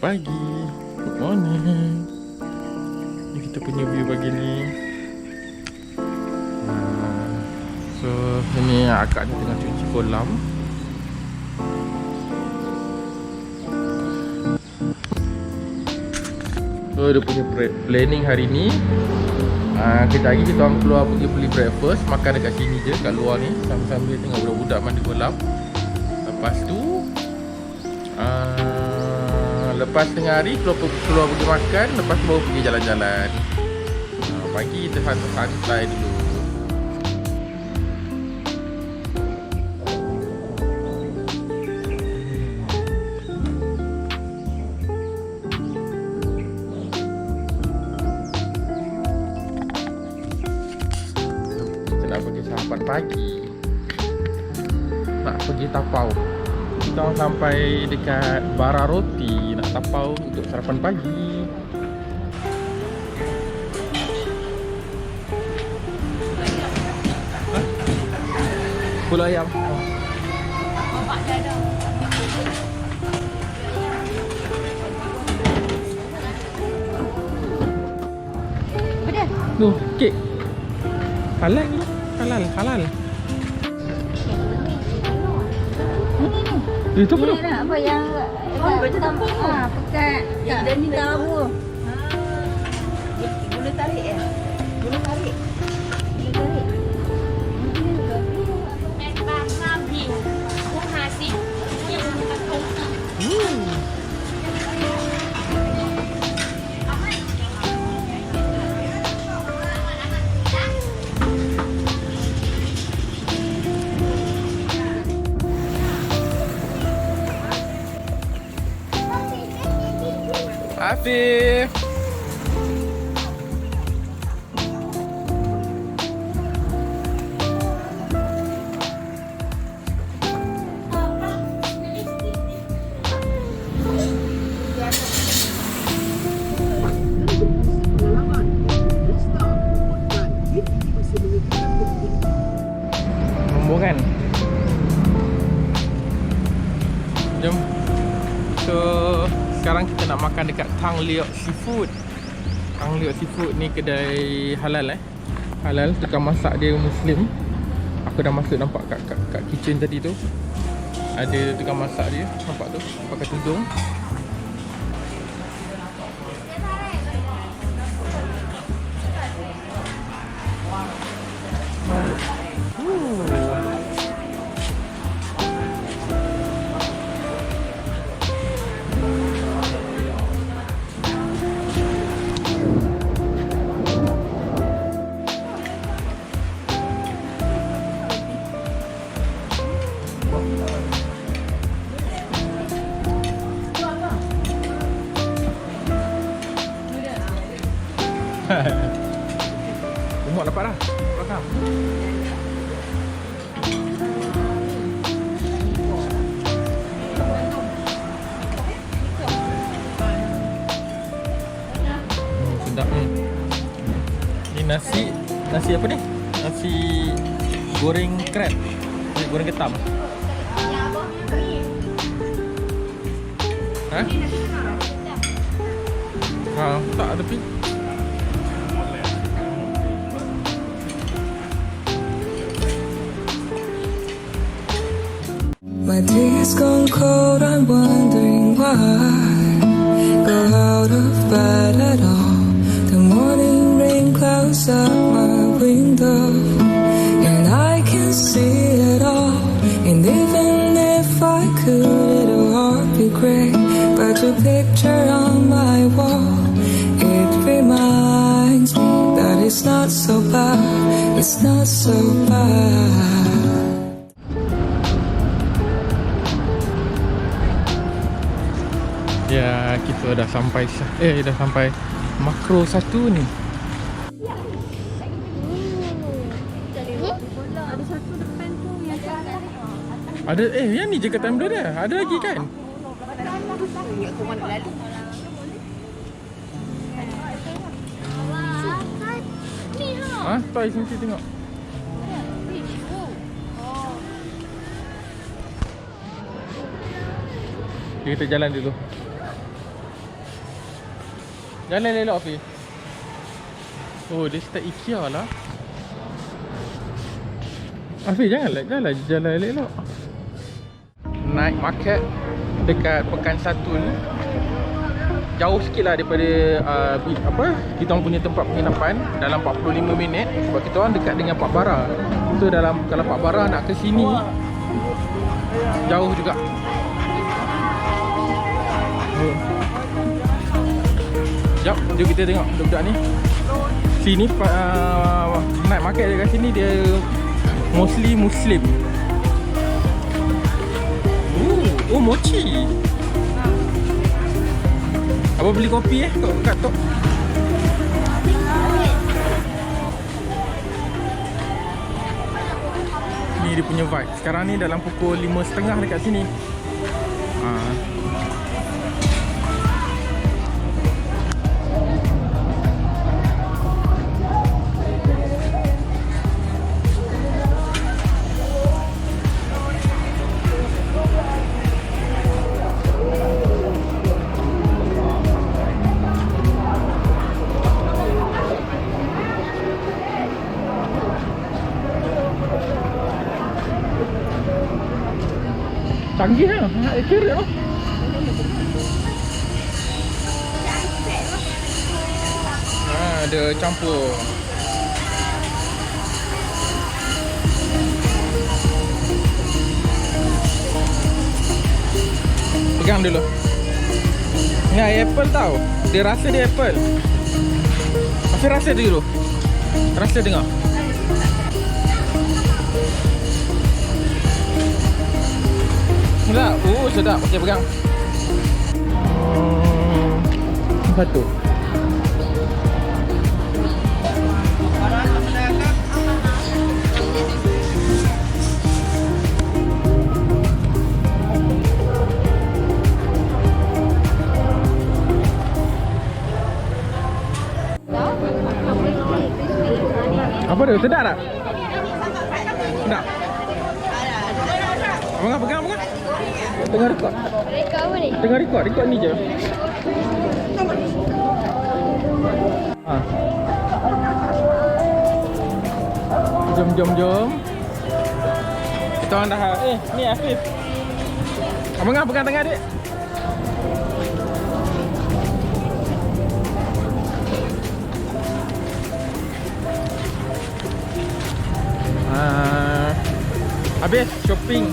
pagi. Good morning. Ni kita punya view pagi ni. So ini akak ni tengah cuci kolam. So dia punya planning hari ni, kejap lagi kita orang keluar pergi beli breakfast. Makan dekat sini je, kat luar ni, sambil-sambil tengok budak-budak mandi kolam. Lepas tu lepas tengah hari keluar pergi makan. Lepas tu baru pergi jalan-jalan. Pagi kita santai dulu. Kita nak pergi sarapan pagi. Nak pergi tapau. Kita orang sampai dekat Bara Roti, nak tapau untuk sarapan pagi. Pulau ayam. Bapak dia ada. Apa dia? Tu, kek. Halal ni. Halal. Itu apa tu? Ni lah, apa yang pekat kat ni tahu. Gula tarik eh? Gula tarik. Afif. Nombor kan? Jom. So sekarang kita nak makan dekat Tang Leok Seafood. Tang Leok Seafood ni kedai halal halal, tukang masak dia Muslim. Aku dah masuk, nampak kat kitchen tadi tu. Ada tukang masak dia, nampak tu, pakai tudung. Umur dapat dah. Belakang. Sedap ni. Ni nasi apa ni? Nasi goreng crab. Nasi goreng ketam. Tak ada pi. My days gone cold, I'm wondering why. Go out of bed at all. The morning rain clouds up my window, and I can see it all. And even if I could, it'll all be great. But your picture on my wall, it reminds me that it's not so bad. It's not so bad. Ya, kita dah sampai makro 1 ni. Ada satu depan tu yang Ada yang ni je kat timeline dia. Ada lagi kan? Toys nanti tengok. Kita jalan dulu. Jalan elok Afi. Oh, dia start IKEA lah. Afi, janganlah jalan elok. Night market dekat Pekan Satu ni jauh sikit lah daripada kita orang punya tempat penginapan, dalam 45 minit. Sebab kita orang dekat dengan Pak Bara. So kalau Pak Bara nak ke sini jauh juga. Sekejap, jom kita tengok budak-budak ni. Sini night market dekat sini dia mostly Muslim. Oh, mochi. Abang beli kopi kat tok. Ni dia punya vibe. Sekarang ni dalam pukul 5.30 dekat sini. Canggih lah, accurate lah. Ada campur. Pegang dulu. Ni apple tau. Dia rasa dia apple. Tapi rasa dia dulu. Rasa dengar. Sedap. Oh, sedap. Okey, pegang. Satu. Apa dia? Sedap tak? Sedap. Abang pegang. Tengah rekod. Rekod apa ni? Tengah rekod ni je. Jom. Kita orang dah. Ni Afif. Abang pegang tengah adik. Habis shopping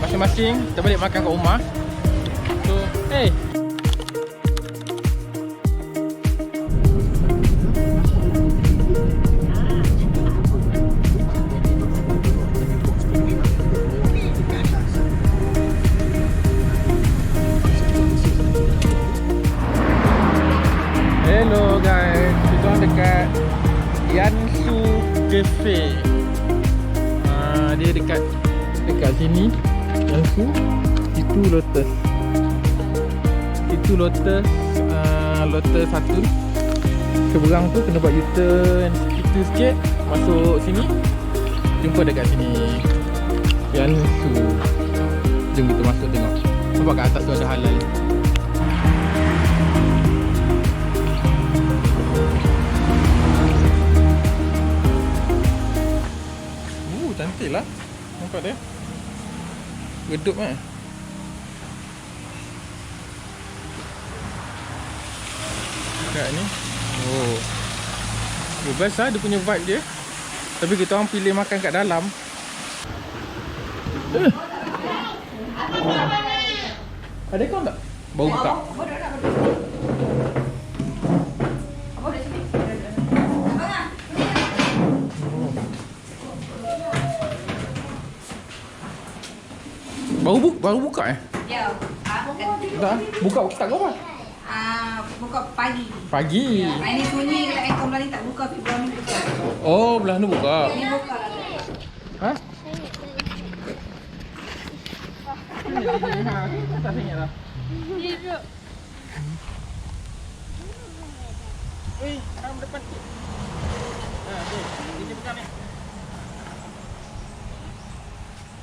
masing-masing, kita balik makan kat rumah. So, hello guys, kita orang dekat Yansu Cafe. Dia dekat sini. Yansu. Itu Lotus. Lotus 1. Seberang tu kena buat U-turn situ sikit, masuk sini, jumpa dekat sini Yansu. Jom kita masuk tengok. Nampak kat atas tu ada halal. Cantik lah. Nampak dia redup kan. Dekat ni. Best lah dia punya vibe dia. Tapi kita orang pilih makan kat dalam. Ada kau tak? Baru buka. Baru buka Ya. Dah buka tak kau apa? Buka pagi. Pagi. Ini sunyi kat aircon belah ni tak buka, tapi belah ni buka. Oh, belah ni buka. Ni buka lah. Ha? Tak ingat dah. Kamu depan sikit. Ini buka ni.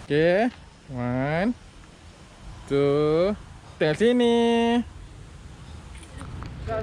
Okay. 1, 2. Tengok sini. Oh,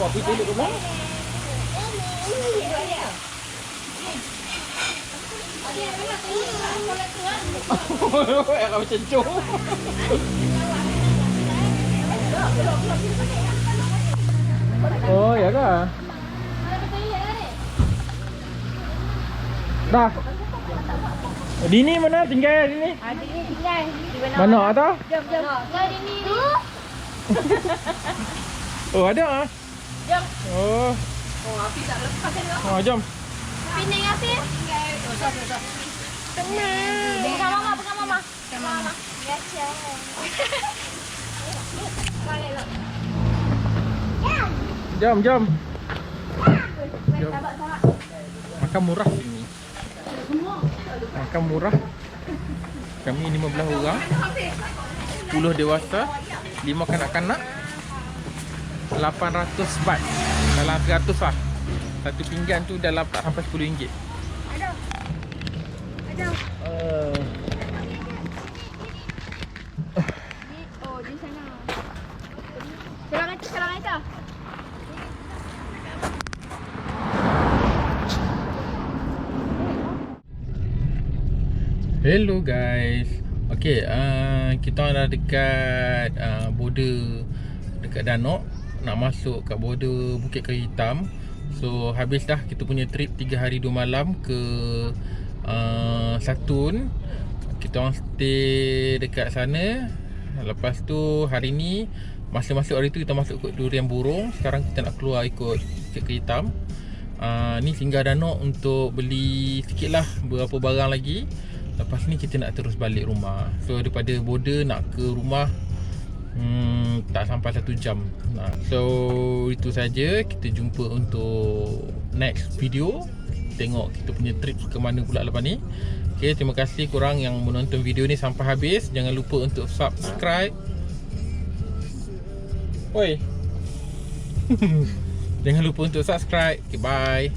mau pergi dulu ke mana? Era macam tu. Oh, ya ke? Dah. Dini mana tinggal Dini? Dini tinggal di Mana ada? Jom. Kau Dini tu. Oh, ada ah. Jom. Oh. Oh, Afi tak lepas kan? Oh, jom. Pinang Afi. Pegang mama. Biasa. Jom. Jom. Sabar. Makan murah sini. Makan murah. Kami 15 orang. 10 dewasa, 5 kanak-kanak. 800 baht. Dalam 300 lah. Satu pinggan tu dalam tak sampai RM10. Ada. Oh, di sana. Selang itu. Hello guys. Okay, kita dah dekat border dekat Danok. Nak masuk kat border Bukit Kayu Hitam. So habis dah kita punya trip 3 hari 2 malam ke Satun. Kita orang stay dekat sana. Lepas tu hari ni, masa masuk hari tu kita masuk ikut Durian Burung. Sekarang kita nak keluar ikut Bukit Kayu Hitam. Ni singgah Danok untuk beli sikit lah beberapa barang lagi. Lepas ni kita nak terus balik rumah. So daripada border nak ke rumah tak sampai 1 jam. So itu saja. Kita jumpa untuk next video. Tengok kita punya trip ke mana pula lepas ni. Okay, terima kasih korang yang menonton video ni sampai habis. Jangan lupa untuk subscribe. Oi. Jangan lupa untuk subscribe. Okay, bye.